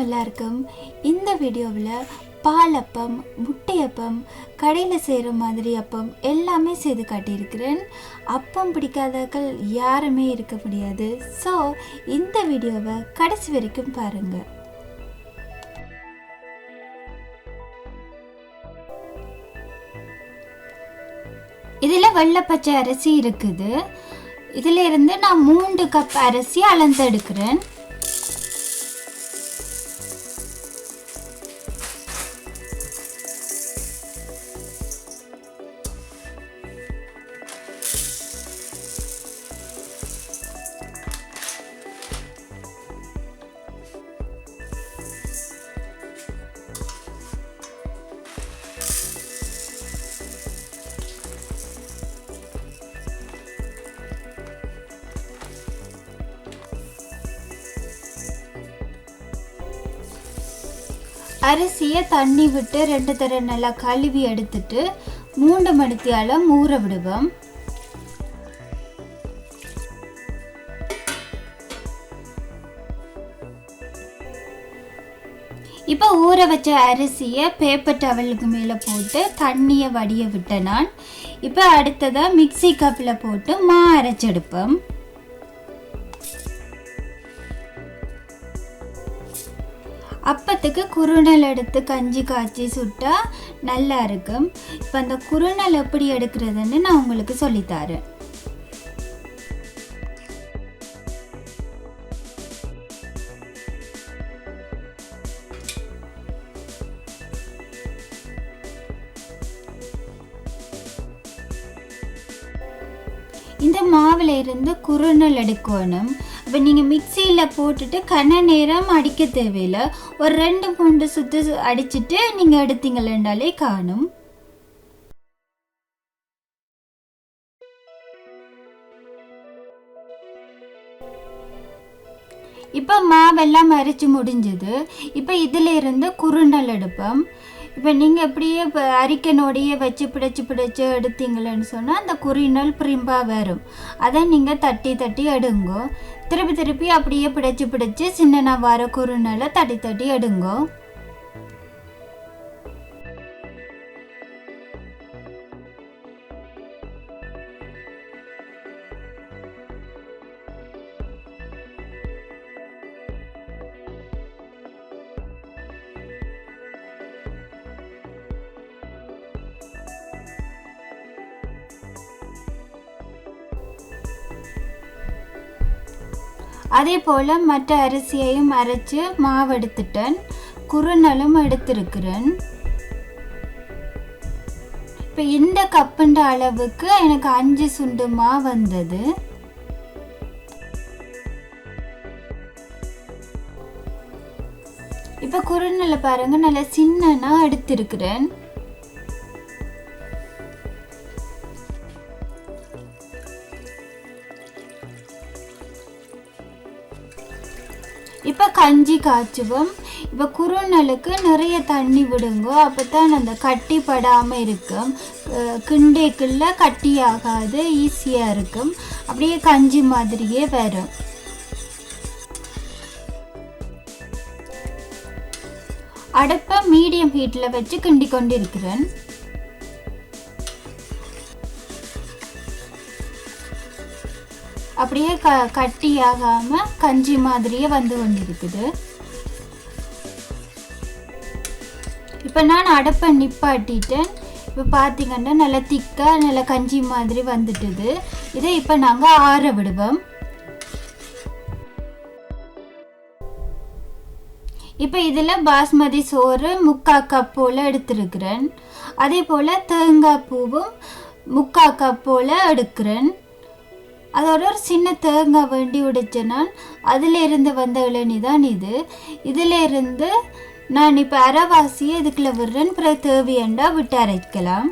வணக்கம் எல்லாருக்கும். இந்த வீடியோவில் பாலப்பம், முட்டையப்பம், கடையில் செய்கிற மாதிரி அப்பம் எல்லாமே செய்து காட்டியிருக்கிறேன். அப்பம் பிடிக்காதவர்கள் யாருமே இருக்க முடியாது. ஸோ இந்த வீடியோவை கடைசி வரைக்கும் பாருங்கள். இதில் வெள்ளை பச்சை அரிசி இருக்குது. இதில் இருந்து நான் 3 கப் அரிசி அளந்து எடுக்கிறேன். அரிசியை தண்ணி விட்டு 2 தடவை நல்லா கழுவி எடுத்துட்டு 3 மணித்தியாலம் ஊற விடுவோம். இப்போ ஊற வச்ச அரிசியை பேப்பர் டவலுக்கு மேலே போட்டு தண்ணியை வடிய விட்டேன் நான். இப்போ அடுத்ததாக மிக்சி கப்பில் போட்டு அரைச்செடுப்போம். அப்பத்துக்கு குறுநல் எடுத்து கஞ்சி காய்ச்சி சுட்டா நல்லா இருக்கும். இப்போ அந்த குறுநல் எப்படி எடுக்கிறதுன்னு நான் உங்களுக்கு சொல்லித்தரேன். இந்த மாவில் இருந்து குறுநல் எடுக்கணும். இப்போ நீங்கள் மிக்சியில் போட்டுட்டு கன நேரம் அடிக்க தேவையில்லை. ஒரு 2-3 சுற்று அடிச்சுட்டு நீங்கள் எடுத்தீங்களேண்டாலே காணும். இப்போ மாவெல்லாம் அரைச்சி முடிஞ்சது. இப்போ இதில் இருந்து குறுநல் எடுப்போம். இப்போ நீங்கள் எப்படியே இப்போ அரிக்கனோடையே வச்சு பிடிச்சி எடுத்தீங்களேன்னு சொன்னால் அந்த குறுநல் பிரிம்பாக வரும். அதை நீங்கள் தட்டி எடுங்கோ. திருப்பி அப்படியே பிடிச்சி சின்ன வர குறுநலை தட்டி எடுங்கோ. அதே போல் மற்ற அரிசியையும் அரைச்சி மாவு எடுத்துட்டேன். குறுநலும் எடுத்திருக்கிறேன். இப்போ இந்த கப்புண்ட அளவுக்கு எனக்கு 5 சுண்டு மாவு வந்தது. இப்போ குறுநலை பாருங்க, நல்லா சின்னனா எடுத்திருக்கிறேன். இப்போ கஞ்சி காய்ச்சுவோம். இப்போ குறுநலுக்கு நிறைய தண்ணி விடுங்க. அப்போ தான் அந்த கட்டி படாமல் இருக்கும். கிண்டேக்குள்ள கட்டி ஆகாது, ஈஸியாக இருக்கும். அப்படியே கஞ்சி மாதிரியே வரும். அடுப்பை மீடியம் ஹீட்டில் வச்சு கிண்டி கொண்டு இருக்கிறேன். அப்படியே கட்டியாகாம கஞ்சி மாதிரியே வந்து கொண்டிருக்குது. இப்போ நான் அடுப்பை நிப்பாட்டிட்டேன். இப்போ பார்த்தீங்கன்னா நல்லா திக்காக நல்லா கஞ்சி மாதிரி வந்துட்டுது. இதை இப்போ நாங்கள் ஆற விடுவோம். இப்போ இதில் பாஸ்மதி சோறு 3/4 கப் போல் எடுத்துருக்கிறேன். அதே போல் தேங்காய் பூவும் 3/4 கப் போல் எடுக்கிறேன். அதோட ஒரு சின்ன தேங்காய் வேண்டி உடைச்சேன் நான். அதில் இருந்து வந்த இளநி தான் இது. இதில் இருந்து நான் இப்போ அரைவாசியை இதுக்குள்ள விடுறேன். பிறகு தேவையாண்டா விட்டு அரைக்கலாம்.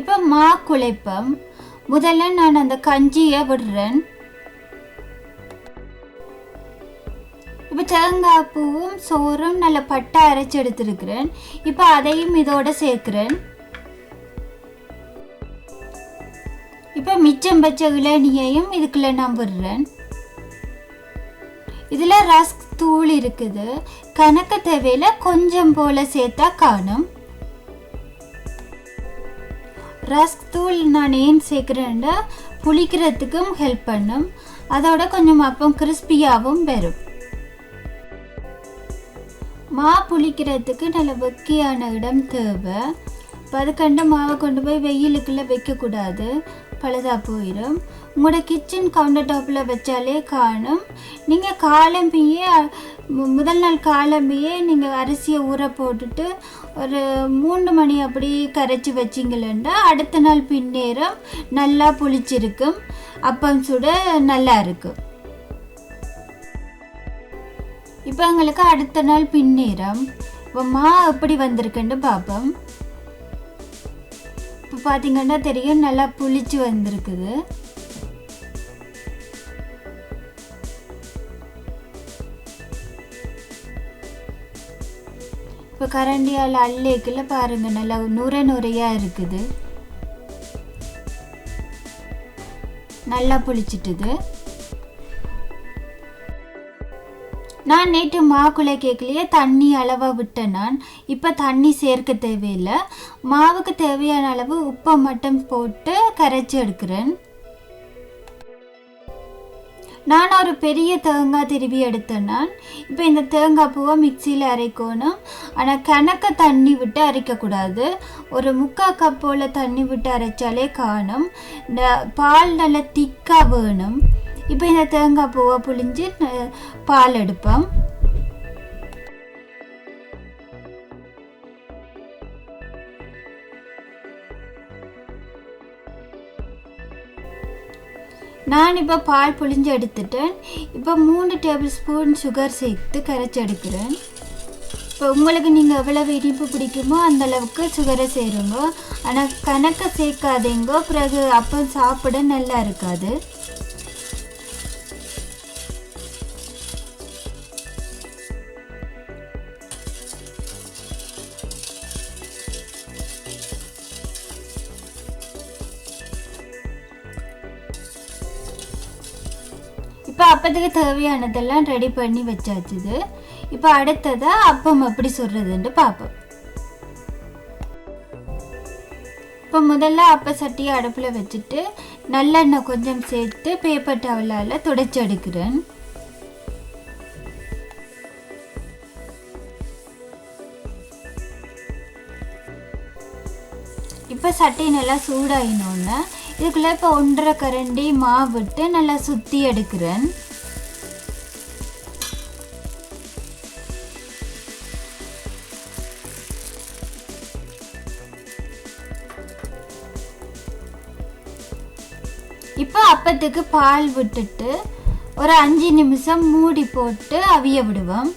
இப்போ மா குழைப்பம். முதல்ல நான் அந்த கஞ்சியை விடுறேன். இப்போ தேங்காய் பூவும் சோறும் நல்ல பட்டை அரைச்சி எடுத்துருக்கிறேன். இப்போ அதையும் இதோட சேர்க்கிறேன். மிச்சம் பச்ச இளநியையும் இதுக்குள்ள நான் விடுறேன். இதில் ரஸ்க் தூள் இருக்குது. கணக்கு தேவையில கொஞ்சம் போல சேர்த்தா காணும். ரஸ்க் தூள் நான் ஏன் சேர்க்குறேன்னா புளிக்கிறதுக்கும் ஹெல்ப் பண்ணும். அதோட கொஞ்சம் அப்பம் கிறிஸ்பியாகவும் வரும். மா புளிக்கிறதுக்கு நல்ல வெக்கையான இடம் தேவை. அதுக்கண்ட மாவை கொண்டு போய் வெயிலுக்குள்ளே வைக்கக்கூடாது, பழுதாக போயிடும். உங்களோட கிச்சன் கவுண்டர் டாப்பில் வச்சாலே காணும். நீங்கள் காலம்பியே முதல் நாள் காலம்பியே நீங்கள் அரிசியை ஊற போட்டுட்டு ஒரு 3 மணி அப்படி கரைச்சி வச்சிங்களேண்டா அடுத்த நாள் பின்னேரம் நல்லா புளிச்சிருக்கும், அப்பம் சுட நல்லா இருக்கும். இப்போ எங்களுக்கு அடுத்த நாள் பின்னேரம் இப்போ மா எப்படி வந்திருக்குன்னு பார்ப்போம். இப்போ பார்த்தீங்கன்னா தெரியும், நல்லா புளிச்சு வந்திருக்குது. இப்போ கரண்டியால் அள்ளிக்குள்ள பாருங்க நல்லா நுரையா இருக்குது, நல்லா புளிச்சிட்டுது. நான் நேற்று மாக்குள்ளே கேட்கலையே தண்ணி அளவாக விட்டேன். நான் இப்போ தண்ணி சேர்க்க தேவையில்லை. மாவுக்கு தேவையான அளவு உப்பை மட்டும் போட்டு கரைச்சி எடுக்கிறேன். நான் ஒரு பெரிய தேங்காய் திருவி எடுத்தேன். நான் இப்போ இந்த தேங்காய் பூவை மிக்சியில் அரைக்கணும். ஆனால் கணக்க தண்ணி விட்டு அரைக்கக்கூடாது. ஒரு 3/4 கப் போல் தண்ணி விட்டு அரைச்சாலே காணும். இந்த பால் நல்லா திக்காக வேணும். இப்போ இந்த தேங்காய் பூவை புழிஞ்சு பால் எடுப்போம். நான் இப்போ பால் புழிஞ்சு எடுத்துட்டேன். இப்போ 3 டேபிள் ஸ்பூன் சுகர் சேர்த்து கரைச்சி எடுக்கிறேன். இப்போ உங்களுக்கு நீங்கள் எவ்வளவு இனிப்பு பிடிக்குமோ அந்தளவுக்கு சுகரை சேருங்க. ஆனால் கணக்க சேர்க்காதீங்க, பிறகு அப்போ சாப்பிட நல்லா இருக்காது. இப்போ அப்பத்துக்கு தேவையானதெல்லாம் ரெடி பண்ணி வச்சாச்சுது. இப்போ அடுத்ததாக அப்பம் எப்படி சொல்கிறதுன்ட்டு பார்ப்போம். இப்போ முதல்ல அப்ப சட்டியை அடுப்பில் வச்சுட்டு நல்லெண்ணெய் கொஞ்சம் சேர்த்து பேப்பர் டவலால் துடைச்சி எடுக்கிறேன். இப்போ சட்டி நல்லா சூடாயினோன்னு இதுக்குள்ளே இப்போ 1.5 கரண்டி மாவு விட்டு நல்லா சுற்றி எடுக்கிறேன். இப்போ அப்பத்துக்கு பால் விட்டுட்டு ஒரு 5 நிமிஷம் மூடி போட்டு அவிய விடுவோம்.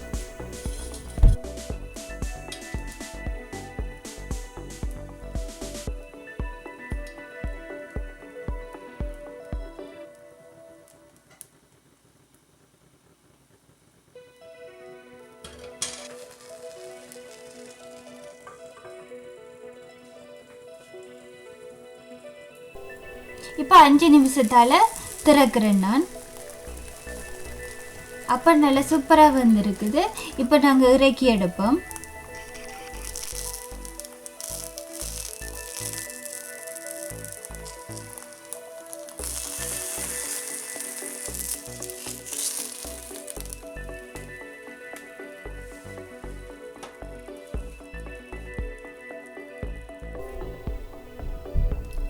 இப்போ 5 நிமிஷத்தால் திறக்கிறேன் நான். அப்போ நல்லா சூப்பராக வந்திருக்குது. இப்போ நாங்கள் இறக்கி எடுப்போம்.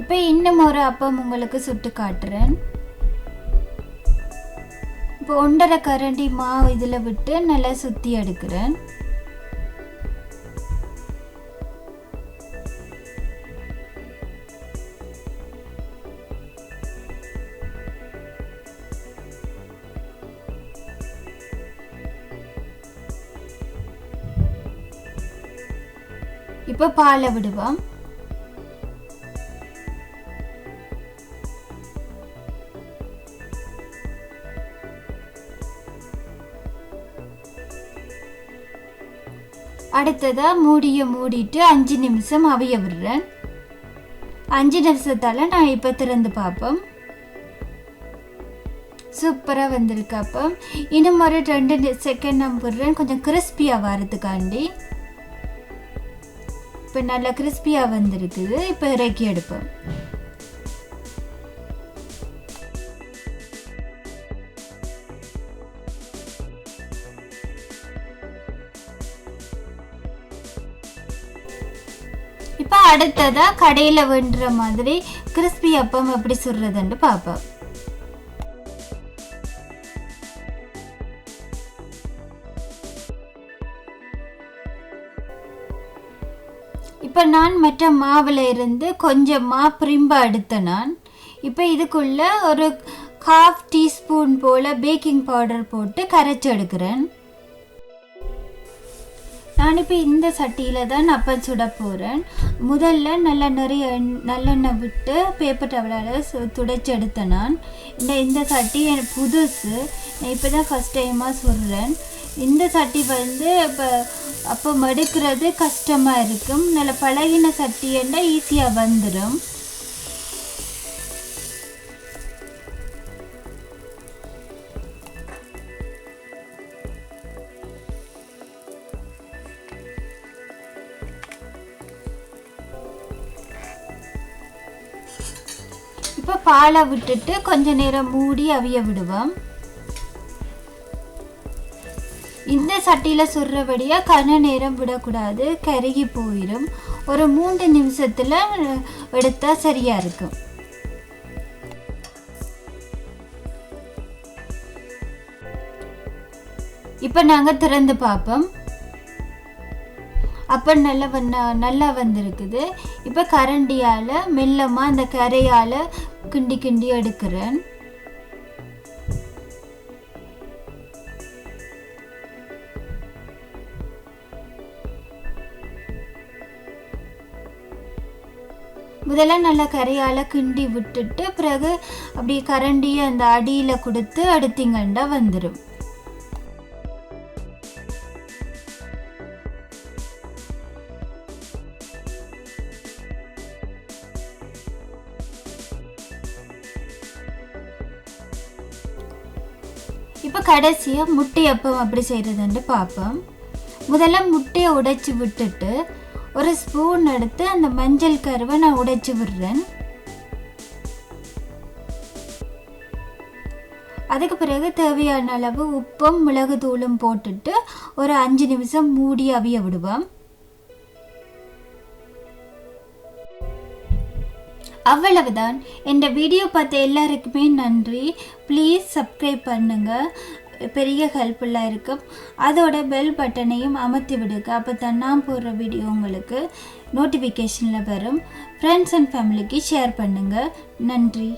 இப்போ இன்னும் ஒரு அப்பம் உங்களுக்கு சுட்டு காட்டுறேன். இப்போ 1.5 கரண்டி மாவு இதில் விட்டு நல்லா சுற்றி எடுக்கிறேன். இப்போ பாலை விடுவோம். அடுத்ததாக மூடியை மூடிட்டு 5 நிமிஷம் அவிய விடுறேன். 5 நிமிஷத்தால் நான் இப்போ திறந்து பார்ப்போம். சூப்பராக வந்திருக்கு. அப்போ இன்னும் ஒரு 2 செகண்ட் நான் விடுறேன் கொஞ்சம் கிறிஸ்பியாக வரதுக்காண்டி. இப்போ நல்லா கிறிஸ்பியாக வந்திருக்குது. இப்போ இறக்கி எடுப்போம். இப்போ அடுத்ததாக கடையில் வேண்டுற மாதிரி கிறிஸ்பி அப்பம் எப்படி சுடுறதுன்னு பார்ப்போம். இப்போ நான் மற்ற மாவில் இருந்து கொஞ்சமாக பிரிம்பாக எடுத்தேன் நான். இப்போ இதுக்குள்ளே ஒரு 1/2 டீஸ்பூன் போல் பேக்கிங் பவுடர் போட்டு கரைச்சி எடுக்கிறேன். நான் இப்போ இந்த சட்டியில் தான் அப்பம் சுட போகிறேன். முதல்ல நல்லா நிறைய நல்லெண்ணெய் விட்டு பேப்பர் டவலால் துடைச்சி எடுத்தேன் நான். இந்த சட்டி எனக்கு புதுசு, நான் இப்போ தான் ஃபஸ்ட் டைமாக சுடுறேன். இந்த சட்டி வந்து இப்போ அப்போ எடுக்கிறது கஷ்டமாக இருக்கும். நல்ல பழகின சட்டி என்றால் ஈஸியாக வந்துடும். இப்போ பாலை விட்டுட்டு கொஞ்ச நேரம் மூடி அவிய விடுவோம். இந்த சட்டியில் சுடுறபடியாக கன நேரம் விடக்கூடாது, கருகி போயிடும். ஒரு 3 நிமிஷத்தில் எடுத்தால் சரியாக இருக்கும். இப்போ நாங்கள் திறந்து பார்ப்போம். அப்போ நல்லா வந்திருக்குது. இப்போ கரண்டியால் மெல்லமாக அந்த கரையால் கிண்டி கிண்டி எடுக்கிறேன். முதல்ல நல்லா கரையால் கிண்டி விட்டுட்டு பிறகு அப்படி கரண்டியை அந்த அடியில் கொடுத்து எடுத்தீங்கன்னா வந்துடும். இப்போ கடைசியாக முட்டை அப்பம் அப்படி செய்கிறதுன்னு பார்ப்போம். முதல்ல முட்டையை உடைச்சி விட்டுட்டு ஒரு ஸ்பூன் எடுத்து அந்த மஞ்சள் கருவை நான் உடைச்சி விடுறேன். அதுக்கு பிறகு தேவையான அளவு உப்பும் மிளகு தூளும் போட்டுட்டு ஒரு 5 நிமிஷம் மூடி அவிய விடுவோம். அவ்வளவுதான். இந்த வீடியோ பார்த்த எல்லாருக்குமே நன்றி. ப்ளீஸ் சப்ஸ்கிரைப் பண்ணுங்கள், பெரிய ஹெல்ப்ஃபுல்லாக இருக்கும். அதோட பெல் பட்டனையும் அமர்த்தி விடுங்க. அப்போ தான் நான் போடுற வீடியோ உங்களுக்கு நோட்டிஃபிகேஷனில் வரும். ஃப்ரெண்ட்ஸ் அண்ட் ஃபேமிலிக்கு ஷேர் பண்ணுங்கள். நன்றி.